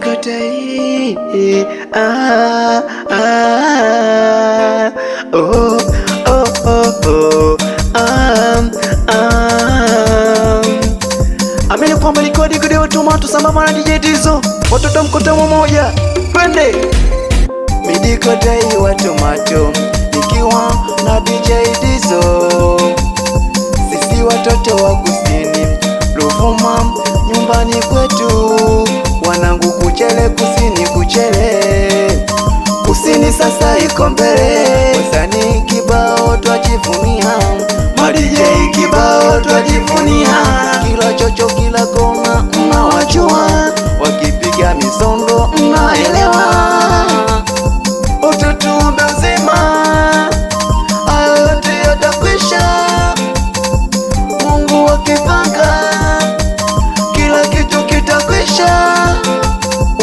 Midikotai, oh, oh, oh, oh, amini kwamba nikodi kudi watu sambamba na DJ Dizzo, watoto mkutano mmoja, twende. Midikotai watu nikiwa na DJ Dizzo, sisi watoto wa kusini Ruvuma nyumbani kwetu, wanangu kuchele kusini, kuchele kusini sasa iko mbele, wasanii kibao twajivunia, ma-DJ kibao twajivunia, kila chocho kila kona mnawajua, wakipiga misondo mnaelewa, ututumbe uzima hayo yote yatakwisha, Mungu akipanga kila kitu kitakwisha.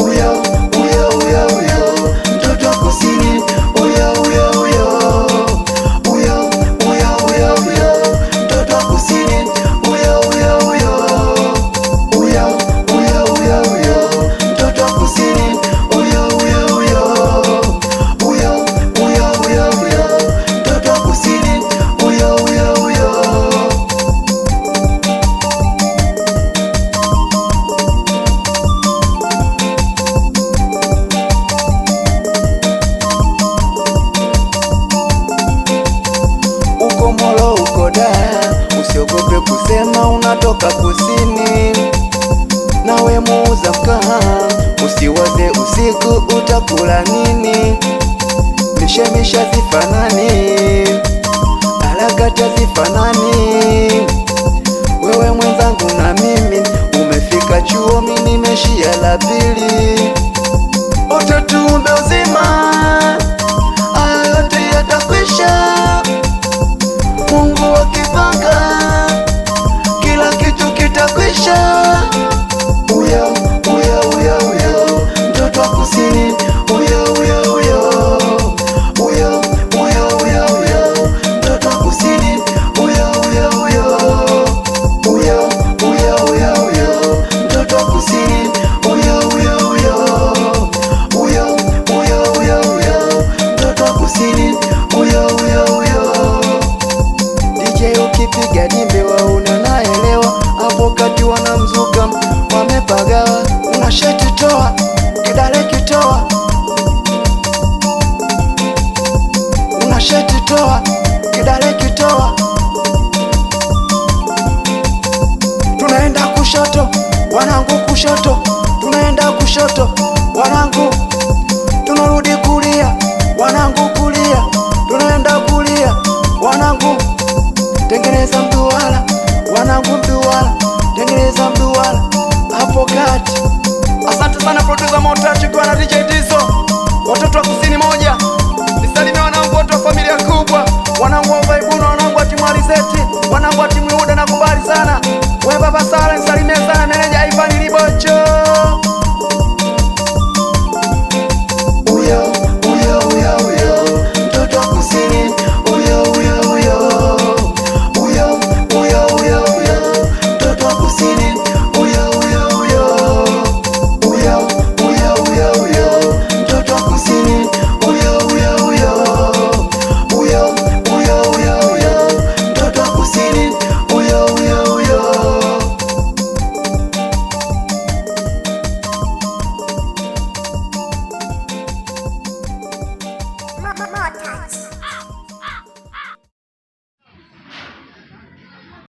Uyo, uyo, uyo, uyo, mtoto wa kusini, uyo, uyo, uyo, uyo, uyo, uyo, uyo, mtoto wa kusini, uyo, uyo, uyo, uyo, uyo, uyo, uyo, mtoto wa kusini, uyo, uyo, uyo, uyo, uyo, uyo, uyo, mtoto wa kusini, uyo, uyo, uyo. Uko Molo, uko Dar, usiogope kusema unatoka kusini. Nawe muuza mkaa, usiwaze usiku utakula nini. Mishemisha zifanani, harakati zifanani. Wewe mwenzangu na mimi, umefika chuo mimi nimeshia la pili, ututumbe uzima hayo yote yatakwisha, Mungu akipanga kila kitu kitakwisha. Uyo, uyo, uyo, uyo, mtoto wa kusini, uyo, uyo, uyo, uyo, uyo, uyo, uyo, mtoto wa kusini, uyo, uyo, uyo, uyo, uyo, uyo, uyo, mtoto wa kusini, uyo, uyo, uyo, uyo, uyo, uyo, uyo, mtoto wa kusini, uyo, uyo, uyo. DJ ukipiga dimbe wauna naelewa, hapo kati wanamzuka wamepagawa, unasheti toa kidale kitoa, unasheti toa kidale kitoa, tunaenda kushoto wanangu, kushoto tunaenda kushoto wanangu, tunarudi kulia wanangu, kulia tunaenda kulia wanangu, tengeneza mduara wanangu, mduara tengeneza mduara hapo kati. Asante sana producer Motachi kwa na DJ Dizzo, watoto wa kusini moja, nisalimie wanangu wote wa familia kubwa, wanangu wa Vaibuno, wanangu wa timu Alizeti, wanangu wa timu Yuda, nakubali sana wewe baba Sala.